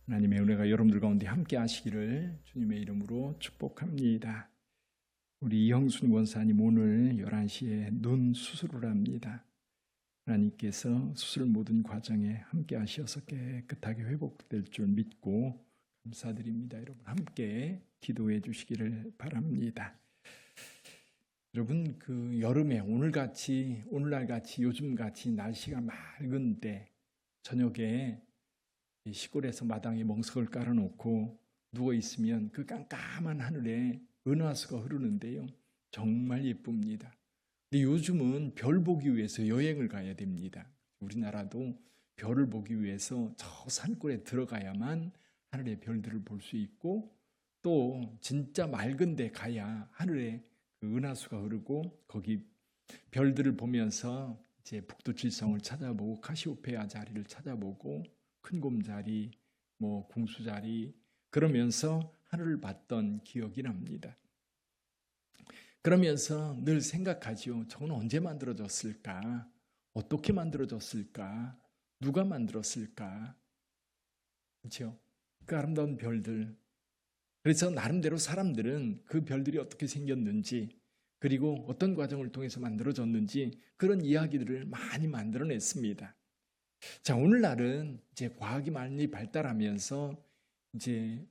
하나님의 은혜가 여러분들 가운데 함께 하시기를 주님의 이름으로 축복합니다. 우리 이형순 권사님 오늘 11시에 눈 수술을 합니다. 하나님께서 수술 모든 과정에 함께 하셔서 깨끗하게 회복될 줄 믿고 감사드립니다. 여러분 함께 기도해 주시기를 바랍니다. 여러분 그 여름에 오늘날같이 요즘같이 날씨가 맑은데 저녁에 시골에서 마당에 멍석을 깔아놓고 누워있으면 그 깜깜한 하늘에 은하수가 흐르는데요. 정말 예쁩니다. 근데 요즘은 별 보기 위해서 여행을 가야 됩니다. 우리나라도 별을 보기 위해서 저 산골에 들어가야만 하늘의 별들을 볼 수 있고 또 진짜 맑은 데 가야 하늘에 그 은하수가 흐르고 거기 별들을 보면서 이제 북두칠성을 찾아보고 카시오페아 자리를 찾아보고 큰곰자리, 궁수자리 그러면서 하늘을 봤던 기억이 납니다. 그러면서 늘 생각하지요. 저건 언제 만들어졌을까? 어떻게 만들어졌을까? 누가 만들었을까? 그렇죠? 그 아름다운 별들. 그래서 나름대로 사람들은 그 별들이 어떻게 생겼는지 그리고 어떤 과정을 통해서 만들어졌는지 그런 이야기들을 많이 만들어냈습니다. 자, 오늘날은 이제 과학이 많이 발달하면서 이제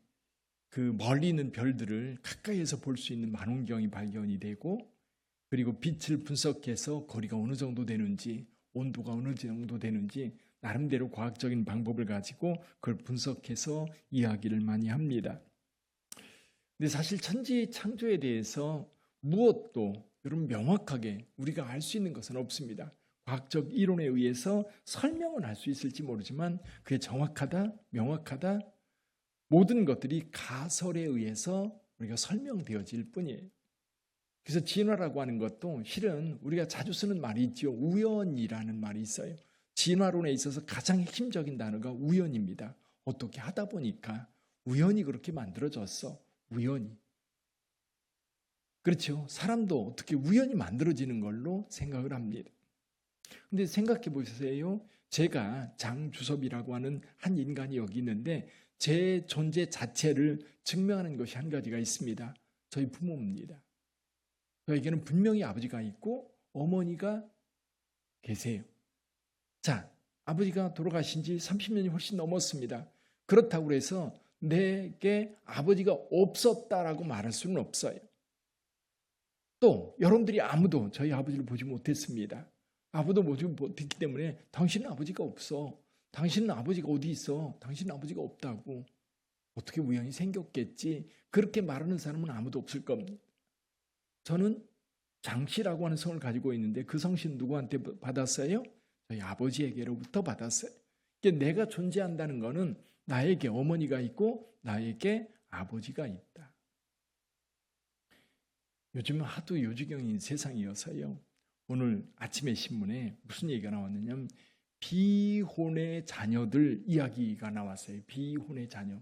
그 멀리 있는 별들을 가까이에서 볼 수 있는 망원경이 발견이 되고 그리고 빛을 분석해서 거리가 어느 정도 되는지 온도가 어느 정도 되는지 나름대로 과학적인 방법을 가지고 그걸 분석해서 이야기를 많이 합니다. 근데 사실 천지 창조에 대해서 무엇도 여러분 명확하게 우리가 알 수 있는 것은 없습니다. 과학적 이론에 의해서 설명은 할 수 있을지 모르지만 그게 정확하다, 명확하다 모든 것들이 가설에 의해서 우리가 설명되어질 뿐이에요. 그래서 진화라고 하는 것도 실은 우리가 자주 쓰는 말이 있죠. 우연이라는 말이 있어요. 진화론에 있어서 가장 핵심적인 단어가 우연입니다. 어떻게 하다 보니까 우연히 그렇게 만들어졌어. 우연히. 그렇죠. 사람도 어떻게 우연히 만들어지는 걸로 생각을 합니다. 근데 생각해 보세요. 제가 장주섭이라고 하는 한 인간이 여기 있는데 제 존재 자체를 증명하는 것이 한 가지가 있습니다. 저희 부모입니다. 저에게는 분명히 아버지가 있고 어머니가 계세요. 자, 아버지가 돌아가신 지 30년이 훨씬 넘었습니다. 그렇다고 해서 내게 아버지가 없었다라고 말할 수는 없어요. 또 여러분들이 아무도 저희 아버지를 보지 못했습니다. 아무도 보지 못했기 때문에 당신은 아버지가 없어. 당신은 아버지가 어디 있어? 당신은 아버지가 없다고. 어떻게 우연히 생겼겠지? 그렇게 말하는 사람은 아무도 없을 겁니다. 저는 장씨라고 하는 성을 가지고 있는데 그 성씨는 누구한테 받았어요? 저희 아버지에게로부터 받았어요. 그러니까 내가 존재한다는 것은 나에게 어머니가 있고 나에게 아버지가 있다. 요즘은 하도 요지경인 세상이어서요. 오늘 아침에 신문에 무슨 얘기가 나왔느냐면 비혼의 자녀들 이야기가 나왔어요. 비혼의 자녀.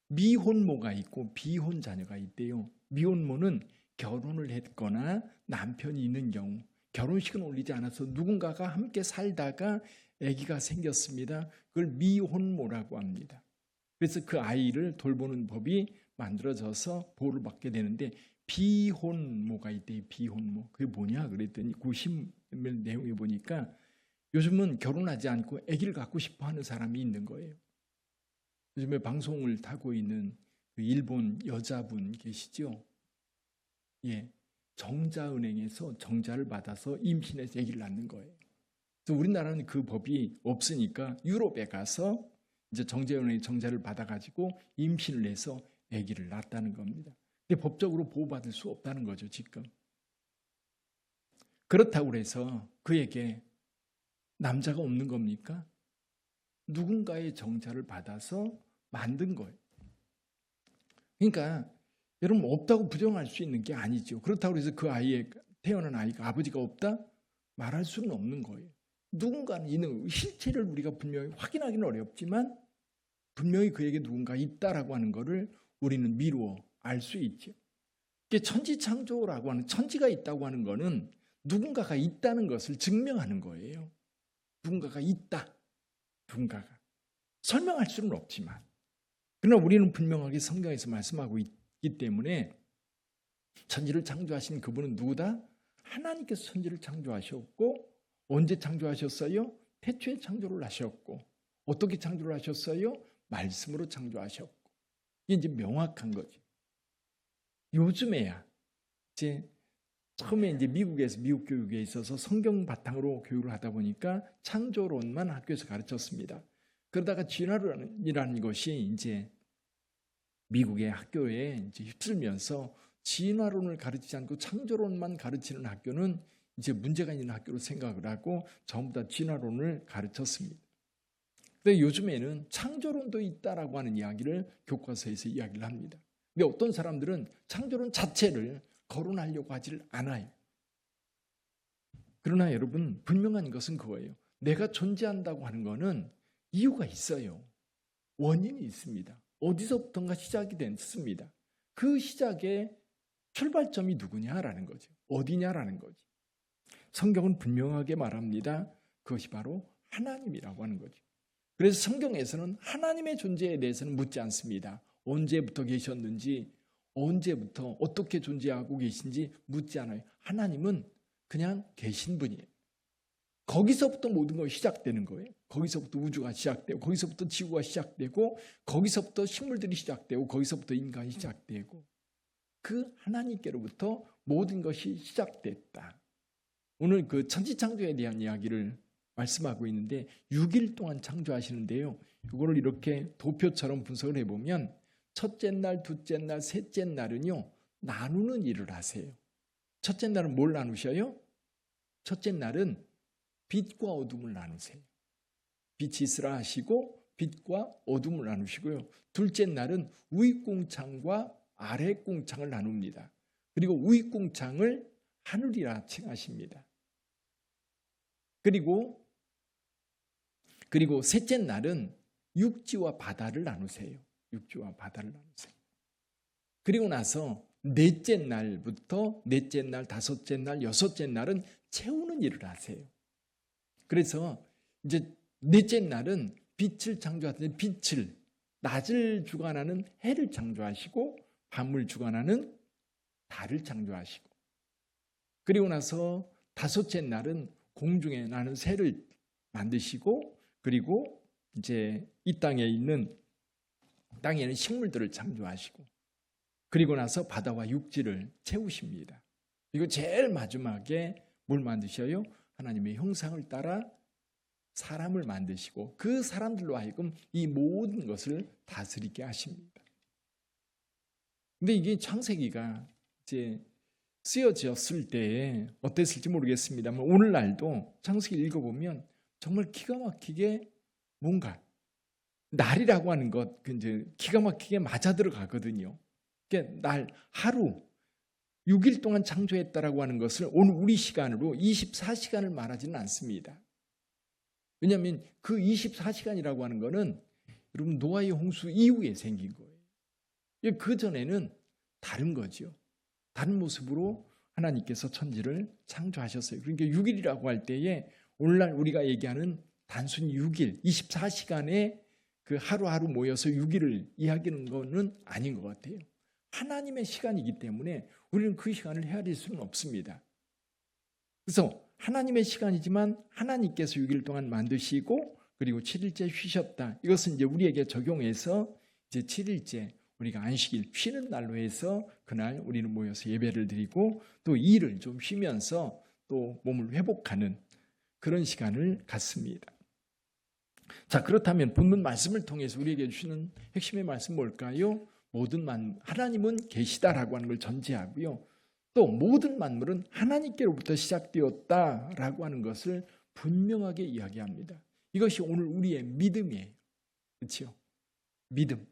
미혼모가 있고 비혼 자녀가 있대요. 미혼모는 결혼을 했거나 남편이 있는 경우 결혼식은 올리지 않아서 누군가가 함께 살다가 아기가 생겼습니다. 그걸 미혼모라고 합니다. 그래서 그 아이를 돌보는 법이 만들어져서 보호를 받게 되는데 비혼모가 있대요. 비혼모. 그게 뭐냐 그랬더니 그 신문 내용에 보니까 요즘은 결혼하지 않고 아기를 갖고 싶어 하는 사람이 있는 거예요. 요즘에 방송을 타고 있는 그 일본 여자분 계시죠? 예. 정자은행에서 정자를 받아서 임신해서 아기를 낳는 거예요. 그래서 우리나라는 그 법이 없으니까 유럽에 가서 이제 정자은행에 정자를 받아가지고 임신을 해서 아기를 낳았다는 겁니다. 근데 법적으로 보호받을 수 없다는 거죠, 지금. 그렇다고 해서 그에게 남자가 없는 겁니까? 누군가의 정자를 받아서 만든 거예요. 그러니까 여러분 없다고 부정할 수 있는 게 아니죠. 그렇다고 해서 그 아이의 태어난 아이가 아버지가 없다? 말할 수는 없는 거예요. 누군가는 있는 실체를 우리가 분명히 확인하기는 어렵지만 분명히 그에게 누군가 있다라고 하는 것을 우리는 미루어 알 수 있죠. 천지창조라고 하는 천지가 있다고 하는 것은 누군가가 있다는 것을 증명하는 거예요. 누군가가 있다. 누군가가. 설명할 수는 없지만 그러나 우리는 분명하게 성경에서 말씀하고 있기 때문에 천지를 창조하신 그분은 누구다? 하나님께서 천지를 창조하셨고, 언제 창조하셨어요? 태초에 창조를 하셨고, 어떻게 창조를 하셨어요? 말씀으로 창조하셨고. 이게 이제 명확한 거죠. 요즘에야 이제 처음에 이제 미국에서 미국 교육에 있어서 성경 바탕으로 교육을 하다 보니까 창조론만 학교에서 가르쳤습니다. 그러다가 진화론이라는 것이 이제 미국의 학교에 이제 휩쓸면서 진화론을 가르치지 않고 창조론만 가르치는 학교는 이제 문제가 있는 학교로 생각을 하고 전부 다 진화론을 가르쳤습니다. 근데 요즘에는 창조론도 있다라고 하는 이야기를 교과서에서 이야기를 합니다. 근데 어떤 사람들은 창조론 자체를 거론하려고 하질 않아요. 그러나 여러분, 분명한 것은 그거예요. 내가 존재한다고 하는 것은 이유가 있어요. 원인이 있습니다. 어디서부턴가 시작이 됐습니다. 그 시작의 출발점이 누구냐라는 거죠. 어디냐라는 거죠. 성경은 분명하게 말합니다. 그것이 바로 하나님이라고 하는 거죠. 그래서 성경에서는 하나님의 존재에 대해서는 묻지 않습니다. 언제부터 계셨는지, 언제부터 어떻게 존재하고 계신지 묻지 않아요. 하나님은 그냥 계신 분이에요. 거기서부터 모든 것이 시작되는 거예요. 거기서부터 우주가 시작되고, 거기서부터 지구가 시작되고, 거기서부터 식물들이 시작되고, 거기서부터 인간이 시작되고, 그 하나님께로부터 모든 것이 시작됐다. 오늘 그 천지창조에 대한 이야기를 말씀하고 있는데 6일 동안 창조하시는데요. 이거를 이렇게 도표처럼 분석을 해보면 첫째 날, 둘째 날, 셋째 날은요, 나누는 일을 하세요. 첫째 날은 뭘 나누셔요? 첫째 날은 빛과 어둠을 나누세요. 빛이 있으라 하시고 빛과 어둠을 나누시고요. 둘째 날은 우익공창과 아래공창을 나눕니다. 그리고 우익공창을 하늘이라 칭하십니다. 그리고 셋째 날은 육지와 바다를 나누세요. 육지와 바다를 나누세요. 그리고 나서 넷째 날부터 넷째 날, 다섯째 날, 여섯째 날은 채우는 일을 하세요. 그래서 이제 넷째 날은 빛을 창조하더니 빛을, 낮을 주관하는 해를 창조하시고 밤을 주관하는 달을 창조하시고, 그리고 나서 다섯째 날은 공중에 나는 새를 만드시고, 그리고 이제 이 땅에는 식물들을 창조하시고, 그리고 나서 바다와 육지를 채우십니다. 그리고 제일 마지막에 뭘 만드셔요? 하나님의 형상을 따라 사람을 만드시고 그 사람들로 하여금 이 모든 것을 다스리게 하십니다. 근데 이게 창세기가 이제 쓰여졌을 때에 어땠을지 모르겠습니다만 오늘날도 창세기 읽어보면 정말 기가 막히게 뭔가 날이라고 하는 것 이제 기가 막히게 맞아 들어가거든요. 그러니까 날 하루 6일 동안 창조했다라고 하는 것을 오늘 우리 시간으로 24시간을 말하지는 않습니다. 왜냐하면 그 24시간이라고 하는 것은 여러분 노아의 홍수 이후에 생긴 거예요. 그 전에는 다른 거죠. 다른 모습으로 하나님께서 천지를 창조하셨어요. 그러니까 6일이라고 할 때에 오늘날 우리가 얘기하는 단순히 6일, 24시간에 그 하루하루 모여서 6일을 이야기하는 것은 아닌 것 같아요. 하나님의 시간이기 때문에 우리는 그 시간을 헤아릴 수는 없습니다. 그래서 하나님의 시간이지만 하나님께서 6일 동안 만드시고 그리고 7일째 쉬셨다. 이것은 이제 우리에게 적용해서 이제 7일째 우리가 안식일 쉬는 날로 해서 그날 우리는 모여서 예배를 드리고 또 일을 좀 쉬면서 또 몸을 회복하는 그런 시간을 갖습니다. 자, 그렇다면 본문 말씀을 통해서 우리에게 주시는 핵심의 말씀 뭘까요? 하나님은 계시다라고 하는 걸 전제하고요. 또 모든 만물은 하나님께로부터 시작되었다라고 하는 것을 분명하게 이야기합니다. 이것이 오늘 우리의 믿음이에요. 그렇죠? 믿음.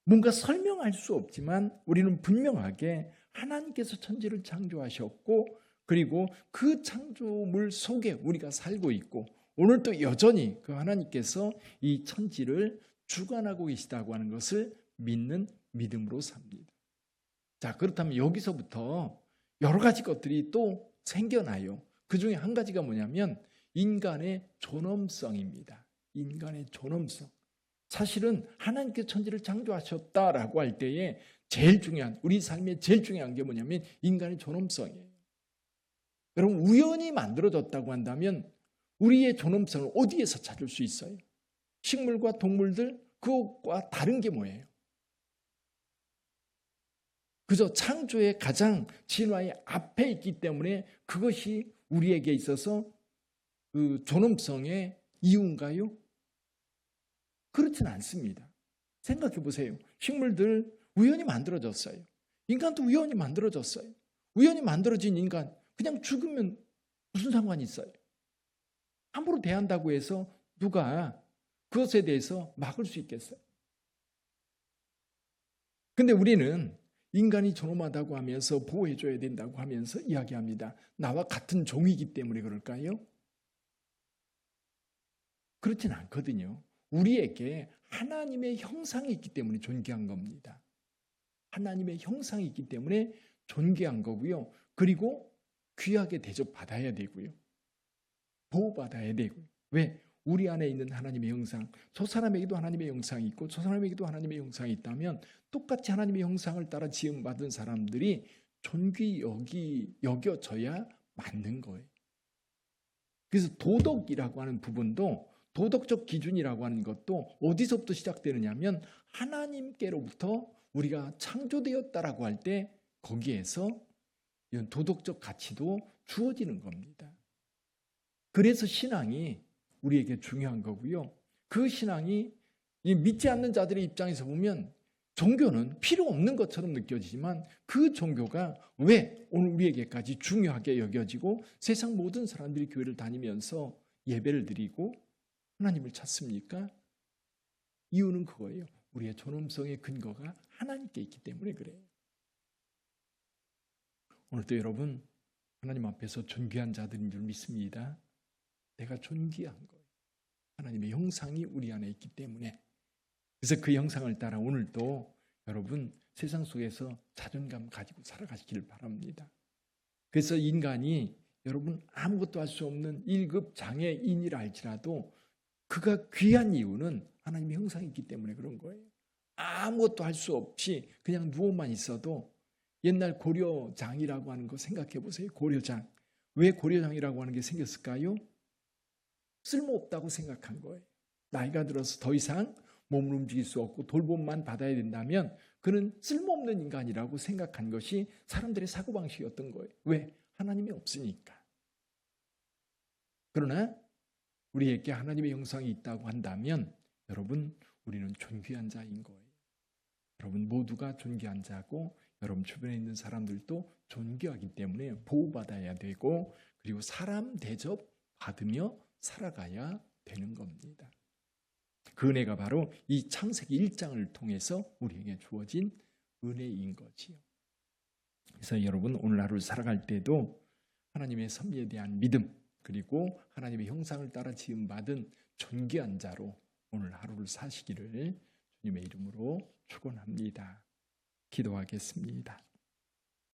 뭔가 설명할 수 없지만 우리는 분명하게 하나님께서 천지를 창조하셨고 그리고 그 창조물 속에 우리가 살고 있고 오늘도 여전히 그 하나님께서 이 천지를 주관하고 계시다고 하는 것을 믿는 믿음으로 삽니다. 자, 그렇다면 여기서부터 여러 가지 것들이 또 생겨나요. 그 중에 한 가지가 뭐냐면 인간의 존엄성입니다. 인간의 존엄성. 사실은 하나님께서 천지를 창조하셨다라고 할 때에 제일 중요한, 우리 삶에 제일 중요한 게 뭐냐면 인간의 존엄성이에요. 여러분, 우연히 만들어졌다고 한다면 우리의 존엄성을 어디에서 찾을 수 있어요? 식물과 동물들, 그것과 다른 게 뭐예요? 그저 창조의 가장 진화의 앞에 있기 때문에 그것이 우리에게 있어서 그 존엄성의 이유인가요? 그렇진 않습니다. 생각해 보세요. 식물들 우연히 만들어졌어요. 인간도 우연히 만들어졌어요. 우연히 만들어진 인간 그냥 죽으면 무슨 상관이 있어요? 함부로 대한다고 해서 누가 그것에 대해서 막을 수 있겠어요? 근데 우리는 인간이 존엄하다고 하면서 보호해줘야 된다고 하면서 이야기합니다. 나와 같은 종이기 때문에 그럴까요? 그렇진 않거든요. 우리에게 하나님의 형상이 있기 때문에 존귀한 겁니다. 하나님의 형상이 있기 때문에 존귀한 거고요. 그리고 귀하게 대접받아야 되고요. 보호받아야 되고요. 왜? 우리 안에 있는 하나님의 형상, 저 사람에게도 하나님의 형상이 있고 저 사람에게도 하나님의 형상이 있다면 똑같이 하나님의 형상을 따라 지음받은 사람들이 존귀 여겨져야 맞는 거예요. 그래서 도덕이라고 하는 부분도, 도덕적 기준이라고 하는 것도 어디서부터 시작되느냐면 하나님께로부터 우리가 창조되었다라고 할 때 거기에서 이런 도덕적 가치도 주어지는 겁니다. 그래서 신앙이 우리에게 중요한 거고요. 그 신앙이 믿지 않는 자들의 입장에서 보면 종교는 필요 없는 것처럼 느껴지지만 그 종교가 왜 오늘 우리에게까지 중요하게 여겨지고 세상 모든 사람들이 교회를 다니면서 예배를 드리고 하나님을 찾습니까? 이유는 그거예요. 우리의 존엄성의 근거가 하나님께 있기 때문에 그래요. 오늘도 여러분 하나님 앞에서 존귀한 자들인 줄 믿습니다. 내가 존귀한 거예요. 하나님의 형상이 우리 안에 있기 때문에. 그래서 그 형상을 따라 오늘도 여러분 세상 속에서 자존감 가지고 살아가시길 바랍니다. 그래서 인간이 여러분 아무것도 할 수 없는 1급 장애인이라 할지라도 그가 귀한 이유는 하나님의 형상이 있기 때문에 그런 거예요. 아무것도 할 수 없이 그냥 누워만 있어도 옛날 고려장이라고 하는 거 생각해 보세요. 고려장. 왜 고려장이라고 하는 게 생겼을까요? 쓸모없다고 생각한 거예요. 나이가 들어서 더 이상 몸을 움직일 수 없고 돌봄만 받아야 된다면 그는 쓸모없는 인간이라고 생각한 것이 사람들의 사고방식이었던 거예요. 왜? 하나님이 없으니까. 그러나 우리에게 하나님의 형상이 있다고 한다면 여러분 우리는 존귀한 자인 거예요. 여러분 모두가 존귀한 자고 여러분 주변에 있는 사람들도 존귀하기 때문에 보호받아야 되고 그리고 사람 대접 받으며 살아가야 되는 겁니다. 그 은혜가 바로 이 창세기 1장을 통해서 우리에게 주어진 은혜인 거지요. 그래서 여러분 오늘 하루를 살아갈 때도 하나님의 섭리에 대한 믿음 그리고 하나님의 형상을 따라 지음받은 존귀한 자로 오늘 하루를 사시기를 주님의 이름으로 축원합니다. 기도하겠습니다.